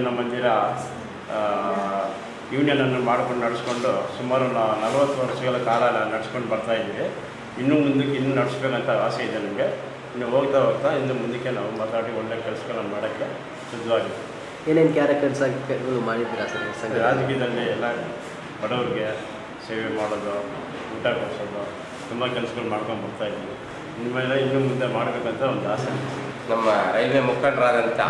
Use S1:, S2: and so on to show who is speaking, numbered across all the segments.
S1: ಯುವಜನ ಮಂದಿರ ಯೂನಿಯನನ್ನು ಮಾಡಿಕೊಂಡು ನಡೆಸ್ಕೊಂಡು ಸುಮಾರು 40 ವರ್ಷಗಳ ಕಾಲ ನಡೆಸ್ಕೊಂಡು ಬರ್ತಾಯಿದ್ದೀವಿ. ಇನ್ನೂ ಮುಂದಕ್ಕೆ ಇನ್ನೂ ನಡೆಸ್ಬೇಕಂತ ಆಸೆ ಇದೆ ನಮಗೆ. ಇನ್ನು ಹೋಗ್ತಾ ಇನ್ನು ಮುಂದಕ್ಕೆ ನಾವು ಮಾತಾಡಿ ಒಳ್ಳೆಯ ಕೆಲಸಗಳನ್ನು ಮಾಡೋಕ್ಕೆ ಸಿದ್ಧವಾಗಿದೆ.
S2: ಏನೇನು ಕೆಲಸಗಳು ಮಾಡಿದ್ದೀರಾ ಸರ್?
S1: ರಾಜಕೀಯದಲ್ಲಿ ಎಲ್ಲ ಬಡವರಿಗೆ ಸೇವೆ ಮಾಡೋದು, ಊಟ ಕೊಡಿಸೋದು, ತುಂಬ ಕೆಲಸಗಳು ಮಾಡ್ಕೊಂಡು ಬರ್ತಾಯಿದ್ದೀವಿ. ಇನ್ಮೇಲೆ ಇನ್ನೂ ಮುಂದೆ ಮಾಡಬೇಕಂತ ಒಂದು ಆಸೆ.
S3: ನಮ್ಮ ರೈಲ್ವೆ ಮುಖಂಡರಾದಂಥ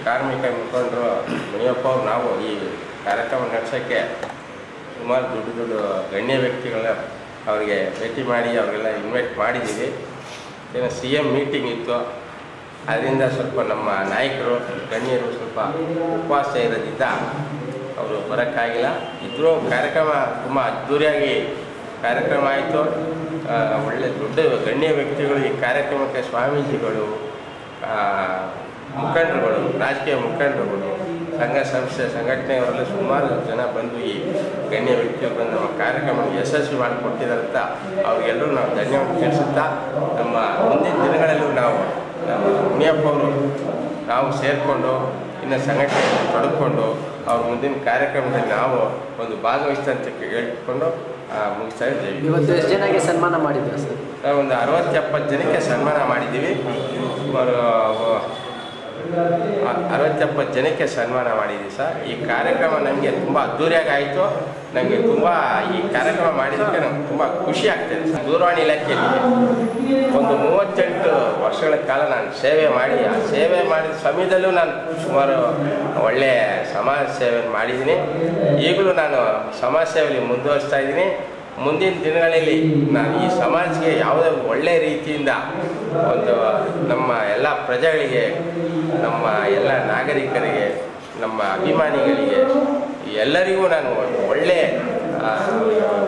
S3: ಕಾರ್ಮಿಕ ಮುಖಂಡರು ಮುನಿಯಪ್ಪ ಅವರು ನಾವು ಈ ಕಾರ್ಯಕ್ರಮ ನಡೆಸೋಕ್ಕೆ ಸುಮಾರು ದೊಡ್ಡ ಗಣ್ಯ ವ್ಯಕ್ತಿಗಳ ಅವರಿಗೆ ಭೇಟಿ ಮಾಡಿ ಅವರಿಗೆಲ್ಲ ಇನ್ವೈಟ್ ಮಾಡಿದ್ದೀವಿ. ಏನೋ CM ಮೀಟಿಂಗ್ ಇತ್ತು, ಅದರಿಂದ ಸ್ವಲ್ಪ ನಮ್ಮ ನಾಯಕರು ಗಣ್ಯರು ಸ್ವಲ್ಪ ಉಪವಾಸ ಇರೋದ್ರಿಂದ ಅವರು ಬರೋಕ್ಕಾಗಿಲ್ಲ. ಇದ್ದರೂ ಕಾರ್ಯಕ್ರಮ ತುಂಬ ಅದ್ಧೂರಿಯಾಗಿ ಕಾರ್ಯಕ್ರಮ ಆಯಿತು. ಒಳ್ಳೆ ದೊಡ್ಡ ಗಣ್ಯ ವ್ಯಕ್ತಿಗಳು ಈ ಕಾರ್ಯಕ್ರಮಕ್ಕೆ, ಸ್ವಾಮೀಜಿಗಳು, ಮುಖಂಡರುಗಳು, ರಾಜಕೀಯ ಮುಖಂಡರುಗಳು, ಸಂಘ ಸಂಸ್ಥೆ ಸಂಘಟನೆಯವರೆಲ್ಲ ಸುಮಾರು ಜನ ಬಂದು ಈ ಗಣ್ಯ ವ್ಯಕ್ತಿಗಳು ಬಂದು ನಮ್ಮ ಕಾರ್ಯಕ್ರಮ ಯಶಸ್ವಿ ಮಾಡಿಕೊಟ್ಟಿದ್ದಾರಂತ ಅವ್ರಿಗೆಲ್ಲರೂ ನಾವು ಧನ್ಯವಾದ ತಿಳಿಸುತ್ತಾ, ನಮ್ಮ ಮುಂದಿನ ದಿನಗಳಲ್ಲೂ ನಾವು ಮುನಿಯಪ್ಪ ಅವರು ನಾವು ಸೇರಿಕೊಂಡು ಇನ್ನು ಸಂಘಟನೆಯಲ್ಲಿ ತೊಡಗಿಕೊಂಡು ಅವ್ರ ಮುಂದಿನ ಕಾರ್ಯಕ್ರಮದಲ್ಲಿ ನಾವು ಒಂದು ಭಾಗವಹಿಸ್ತಂತ ಹೇಳ್ಕೊಂಡು ಮುಗಿಸ್ತಾ ಇದ್ದೀವಿ.
S2: ಇವತ್ತು ಎಷ್ಟು ಜನಕ್ಕೆ ಸನ್ಮಾನ ಮಾಡಿದ್ದೀರಾ ಸರ್?
S3: ನಾವು ಒಂದು 60-70 ಜನಕ್ಕೆ ಸನ್ಮಾನ ಮಾಡಿದ್ದೀವಿ. ಸುಮಾರು 60-70 ಜನಕ್ಕೆ ಸನ್ಮಾನ ಮಾಡಿದ್ದೀವಿ ಸರ್. ಈ ಕಾರ್ಯಕ್ರಮ ನನಗೆ ತುಂಬ ಅದ್ಧೂರಿಯಾಗಿ ಆಯಿತು. ನನಗೆ ತುಂಬ ಈ ಕಾರ್ಯಕ್ರಮ ಮಾಡಿದ್ದಕ್ಕೆ ನಂಗೆ ತುಂಬ ಖುಷಿ ಆಗ್ತಾಯಿದೆ ಸರ್. ದೂರವಾಣಿ ಇಲಾಖೆಯಲ್ಲಿ ಒಂದು 38 ವರ್ಷಗಳ ಕಾಲ ನಾನು ಸೇವೆ ಮಾಡಿ, ಆ ಸೇವೆ ಮಾಡಿದ ಸಮಯದಲ್ಲೂ ನಾನು ಸುಮಾರು ಒಳ್ಳೆಯ ಸಮಾಜ ಸೇವೆ ಮಾಡಿದ್ದೀನಿ. ಈಗಲೂ ನಾನು ಸಮಾಜ ಸೇವೆಯಲ್ಲಿ ಮುಂದುವರಿಸ್ತಾ ಇದ್ದೀನಿ. ಮುಂದಿನ ದಿನಗಳಲ್ಲಿ ನಾನು ಈ ಸಮಾಜಕ್ಕೆ ಯಾವುದೇ ಒಳ್ಳೆಯ ರೀತಿಯಿಂದ ಒಂದು ನಮ್ಮ ಎಲ್ಲ ಪ್ರಜೆಗಳಿಗೆ, ನಮ್ಮ ಎಲ್ಲ ನಾಗರಿಕರಿಗೆ, ನಮ್ಮ ಅಭಿಮಾನಿಗಳಿಗೆ ಎಲ್ಲರಿಗೂ ನಾನು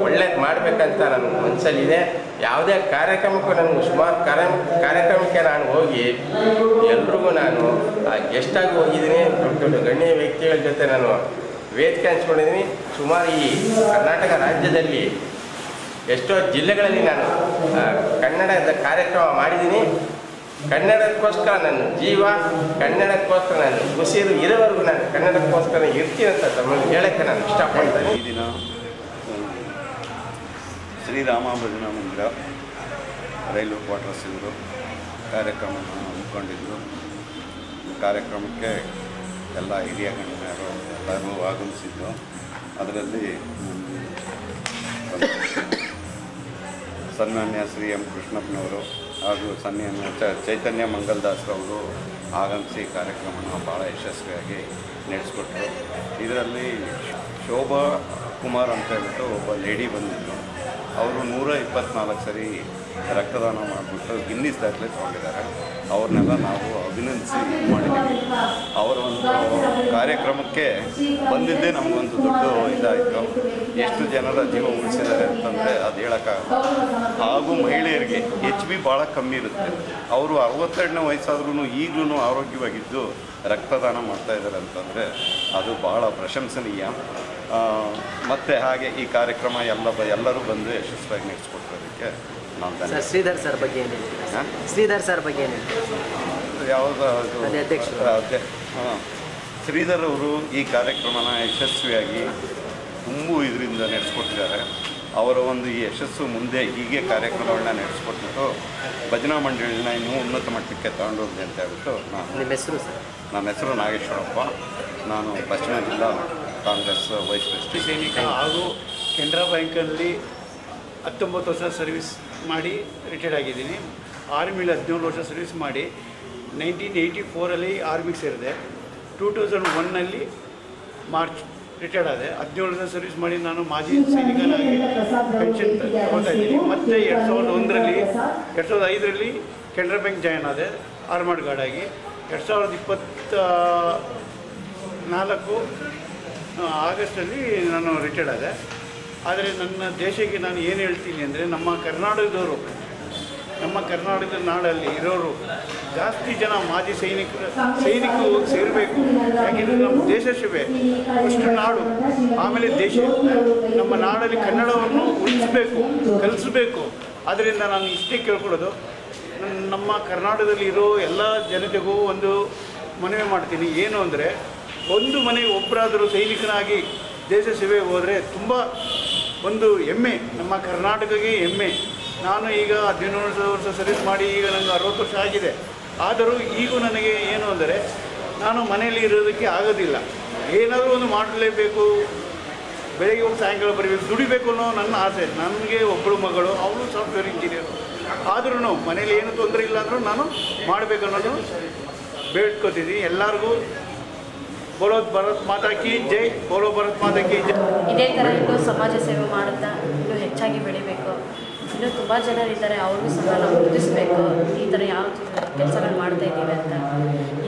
S3: ಒಳ್ಳೇದು ಮಾಡಬೇಕಂತ ನನ್ನ ಮನಸ್ಸಲ್ಲಿದೆ. ಯಾವುದೇ ಕಾರ್ಯಕ್ರಮಕ್ಕೂ ನನಗೆ ಸುಮಾರು ಕಾರ್ಯಕ್ರಮಕ್ಕೆ ನಾನು ಹೋಗಿ ಎಲ್ರಿಗೂ ನಾನು ಗೆಸ್ಟಾಗಿ ಹೋಗಿದ್ದೀನಿ. ದೊಡ್ಡ ಗಣ್ಯ ವ್ಯಕ್ತಿಗಳ ಜೊತೆ ನಾನು ವೇದಿಕೆ ಹಂಚ್ಕೊಂಡಿದ್ದೀನಿ. ಸುಮಾರು ಈ ಕರ್ನಾಟಕ ರಾಜ್ಯದಲ್ಲಿ ಎಷ್ಟೋ ಜಿಲ್ಲೆಗಳಲ್ಲಿ ನಾನು ಕನ್ನಡದ ಕಾರ್ಯಕ್ರಮ ಮಾಡಿದ್ದೀನಿ. ಕನ್ನಡಕ್ಕೋಸ್ಕರ ನನ್ನ ಜೀವ, ಕನ್ನಡಕ್ಕೋಸ್ಕರ ನಾನು ಉಸಿರು ಇರೋವರೆಗೂ ನಾನು ಕನ್ನಡಕ್ಕೋಸ್ಕರ ಇರ್ತೀನಿ ಅಂತ ತಮ್ಮಲ್ಲಿ ಹೇಳೋಕ್ಕೆ ನಾನು ಇಷ್ಟಪಡ್ತೇನೆ.
S4: ಈ ದಿನ ಶ್ರೀರಾಮ ಭಜನಾ ಮಂದಿರ ರೈಲ್ವೆ ಕ್ವಾರ್ಟರ್ಸ್ ಇವರು ಕಾರ್ಯಕ್ರಮವನ್ನು ಹಮ್ಮಿಕೊಂಡಿದ್ದು, ಕಾರ್ಯಕ್ರಮಕ್ಕೆ ಎಲ್ಲ ಹಿರಿಯ ಗಣ್ಯರು ಎಲ್ಲರೂ ಆಗಮಿಸಿದ್ದು. ಅದರಲ್ಲಿ ಸನ್ಮಾನ್ಯ ಶ್ರೀ ಎಂ ಕೃಷ್ಣಪ್ಪನವರು ಹಾಗೂ ಸನ್ಮಾನ್ಯ ಚೈತನ್ಯ ಮಂಗಲ್ದಾಸ್ರವರು ಆಗಮಿಸಿ ಕಾರ್ಯಕ್ರಮವನ್ನು ಭಾಳ ಯಶಸ್ವಿಯಾಗಿ ನಡೆಸ್ಕೊಟ್ರು. ಇದರಲ್ಲಿ ಶೋಭಾ ಕುಮಾರ್ ಅಂತ ಹೇಳ್ಬಿಟ್ಟು ಒಬ್ಬ ಲೇಡಿ ಬಂದಿದ್ದರು. ಅವರು 124 ಸರಿ ರಕ್ತದಾನ ಮಾಡಿಬಿಟ್ಟು ಗಿನ್ನಿಸ್ ದಾಖಲೆ ತೊಗೊಂಡಿದ್ದಾರೆ. ಅವ್ರನ್ನೆಲ್ಲ ನಾವು ಅಭಿನಂದಿಸಿ ಮಾಡಿದ್ದೀವಿ. ಅವರ ಒಂದು ಕಾರ್ಯಕ್ರಮಕ್ಕೆ ಬಂದಿದ್ದೇ ನಮಗೊಂದು ದೊಡ್ಡ ಇದಾಯಿತು. ಎಷ್ಟು ಜನರ ಜೀವ ಉಳಿಸಿದ್ದಾರೆ ಅಂತಂದರೆ ಅದು ಹೇಳೋಕ್ಕಾಗಲ್ಲ. ಹಾಗೂ ಮಹಿಳೆಯರಿಗೆ HB ಭಾಳ ಕಮ್ಮಿ ಇರುತ್ತೆ. ಅವರು 62ನೇ ವಯಸ್ಸಾದ್ರೂ ಈಗಲೂ ಆರೋಗ್ಯವಾಗಿದ್ದು ರಕ್ತದಾನ ಮಾಡ್ತಾಯಿದ್ದಾರೆ ಅಂತಂದರೆ ಅದು ಭಾಳ ಪ್ರಶಂಸನೀಯ. ಮತ್ತು ಹಾಗೆ ಈ ಕಾರ್ಯಕ್ರಮ ಎಲ್ಲರೂ ಬಂದು ಯಶಸ್ವಿಯಾಗಿ ನಡೆಸ್ಕೊಟ್ಟಿರೋದಕ್ಕೆ ನಾನು
S2: ಸರ್ ಶ್ರೀಧರ್ ಸರ್ ಬಗ್ಗೆ ಏನು ಹೇಳ್ತೀರಾ? ಶ್ರೀಧರ್ ಸರ್ ಬಗ್ಗೆ ಏನು
S4: ಯಾವುದು
S2: ಅಧ್ಯಕ್ಷರು?
S4: ಶ್ರೀಧರ್ ಅವರು ಈ ಕಾರ್ಯಕ್ರಮನ ಯಶಸ್ವಿಯಾಗಿ ಇದರಿಂದ ನಡೆಸ್ಕೊಟ್ಟಿದ್ದಾರೆ. ಅವರ ಒಂದು ಈ ಯಶಸ್ಸು ಮುಂದೆ ಹೀಗೆ ಕಾರ್ಯಕ್ರಮಗಳನ್ನ ನಡೆಸ್ಕೊಟ್ಬಿಟ್ಟು ಭಜನಾ ಮಂಡಳಿನ ಇನ್ನೂ ಉನ್ನತ ಮಟ್ಟಕ್ಕೆ ತಗೊಂಡೋಗಿ ಅಂತ ಹೇಳ್ಬಿಟ್ಟು
S2: ನಿಮ್ಮ ಹೆಸರು ಸರ್?
S4: ನನ್ನ ಹೆಸರು ನಾಗೇಶ್ವರಪ್ಪ. ನಾನು ಪಶ್ಚಿಮ ಜಿಲ್ಲಾ ಕಾಂಗ್ರೆಸ್ ವೈಸ್ ಪ್ರೆಸಿಡೆಂಟ್.
S5: ಸೈನಿಕ ಹಾಗೂ ಕೆನರಾ ಬ್ಯಾಂಕಲ್ಲಿ 19 ವರ್ಷ ಸರ್ವಿಸ್ ಮಾಡಿ ರಿಟೈರ್ಡ್ ಆಗಿದ್ದೀನಿ. ಆರ್ಮಿಲಿ 17 ವರ್ಷ ಸರ್ವಿಸ್ ಮಾಡಿ 1984 ಆರ್ಮಿಗೆ ಸೇರಿದೆ. 2001 ಮಾರ್ಚ್ ರಿಟೈರ್ಡ್ ಆದೆ. 17 ವರ್ಷ ಸರ್ವಿಸ್ ಮಾಡಿ ನಾನು ಮಾಜಿ ಸೈನಿಕನಾಗಿ ಪೆನ್ಷನ್ ತಗೊಳ್ತಾ ಇದ್ದೀನಿ. ಮತ್ತು 2005 ಕೆನರಾ ಬ್ಯಾಂಕ್ ಜಾಯ್ನ್ ಆದೆ ಆರ್ಮಡ್ ಗಾರ್ಡ್ ಆಗಿ. 2024 ಆಗಸ್ಟಲ್ಲಿ ನಾನು ರಿಟೈರ್ಡ್ ಆದೆ. ಆದರೆ ನನ್ನ ದೇಶಕ್ಕೆ ನಾನು ಏನು ಹೇಳ್ತೀನಿ ಅಂದರೆ, ನಮ್ಮ ಕರ್ನಾಟಕದ ನಾಡಲ್ಲಿ ಇರೋರು ಜಾಸ್ತಿ ಜನ ಮಾಜಿ ಸೈನಿಕರು ಸೇರಬೇಕು. ಯಾಕೆಂದರೆ ನಮ್ಮ ದೇಶ ಸೇವೆ ಫಸ್ಟ್ ನಾಡು, ಆಮೇಲೆ ದೇಶ. ನಮ್ಮ ನಾಡಲ್ಲಿ ಕನ್ನಡವನ್ನು ಉಳಿಸಬೇಕು, ಕಲಿಸಬೇಕು. ಆದ್ದರಿಂದ ನಾನು ಇಷ್ಟೇ ಕೇಳ್ಕೊಳ್ಳೋದು, ನಮ್ಮ ಕರ್ನಾಟಕದಲ್ಲಿ ಇರೋ ಎಲ್ಲ ಜನತೆಗೂ ಒಂದು ಮನವಿ ಮಾಡ್ತೀನಿ. ಏನು ಅಂದರೆ, ಒಂದು ಮನೆಗೆ ಒಬ್ಬರಾದರೂ ಸೈನಿಕನಾಗಿ ದೇಶ ಸೇವೆಗೆ ಹೋದರೆ ತುಂಬ ಒಂದು ಹೆಮ್ಮೆ, ನಮ್ಮ ಕರ್ನಾಟಕಕ್ಕೆ ಹೆಮ್ಮೆ. ನಾನು ಈಗ 17 ವರ್ಷ ಸರ್ವಿಸ್ ಮಾಡಿ ಈಗ ನನಗೆ 60 ವರ್ಷ ಆಗಿದೆ. ಆದರೂ ಈಗೂ ನನಗೆ ಏನು ಅಂದರೆ ನಾನು ಮನೆಯಲ್ಲಿ ಇರೋದಕ್ಕೆ ಆಗೋದಿಲ್ಲ. ಏನಾದರೂ ಒಂದು ಮಾಡಲೇಬೇಕು, ಬೆಳಗ್ಗೆ ಹೋಗಿ ಸಾಯಂಕಾಲ ಬರಬೇಕು, ದುಡಿಬೇಕು ಅನ್ನೋ ನನ್ನ ಆಸೆ. ನನಗೆ ಒಬ್ಬಳು ಮಗಳು, ಅವಳು ಸಾಫ್ಟ್ವೇರ್ ಇಂಜಿನಿಯರು. ಆದ್ರೂ ಮನೇಲಿ ಏನು ತೊಂದರೆ ಇಲ್ಲ ಅಂದರೂ ನಾನು ಮಾಡಬೇಕು ಅನ್ನೋದು ಬೇಡ್ಕೋತಿದ್ದೀನಿ. ಎಲ್ಲರಿಗೂ ಬೋಲೋ ಭಾರತ್ ಮಾತಾ ಕಿ ಜೈ, ಬೋಲೋ ಭಾರತ್ ಮಾತಾ ಕಿ ಜೈ.
S6: ಇದೇ ಥರ ಇನ್ನೂ ಸಮಾಜ ಸೇವೆ ಮಾಡುತ್ತಾ ಇನ್ನೂ ಹೆಚ್ಚಾಗಿ ಬೆಳಿಬೇಕು. ಇನ್ನೂ ತುಂಬ ಜನರಿದ್ದಾರೆ, ಅವ್ರಿಗೂ ಸಹ ನಾವು ಗುರುತಿಸಬೇಕು ಈ ಥರ ಯಾವ ಕೆಲಸಗಳು ಮಾಡ್ತಾ ಇದ್ದೀವಿ ಅಂತ.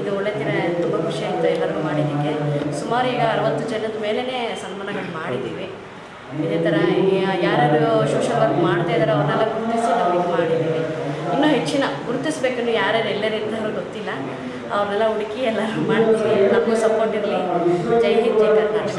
S6: ಇದು ಒಳ್ಳೆ ದಿನ, ತುಂಬ ಖುಷಿ ಆಯಿತು ಎಲ್ಲರಿಗೂ ಮಾಡಿದ್ದಕ್ಕೆ. ಸುಮಾರು ಈಗ 60 ಜನದ ಮೇಲೇ ಸನ್ಮಾನಗಳು ಮಾಡಿದ್ದೀವಿ. ಇದೇ ಥರ ಯಾರು ಸೋಷಲ್ ವರ್ಕ್ ಮಾಡ್ತಾ ಇದ್ದಾರೋ ಅವ್ರನ್ನೆಲ್ಲ ಗುರುತಿಸಿ ನಾವು ಇದು ಮಾಡಿದ್ದೀವಿ. ಇನ್ನೂ ಹೆಚ್ಚಿನ ಗುರುತಿಸ್ಬೇಕಂದ್ರೆ ಯಾರ್ಯಾರು ಎಲ್ಲರೂ ಇರ್ತಾರೋ ಗೊತ್ತಿಲ್ಲ, ಅವ್ರನ್ನೆಲ್ಲ ಹುಡುಕಿ ಎಲ್ಲರೂ ಮಾಡ್ತೀವಿ. ನಮಗೂ ಸಪೋರ್ಟ್ ಇರಲಿ. ಜೈ ಹಿಂದ್, ಜೈ ಕರ್ನಾಟಕ.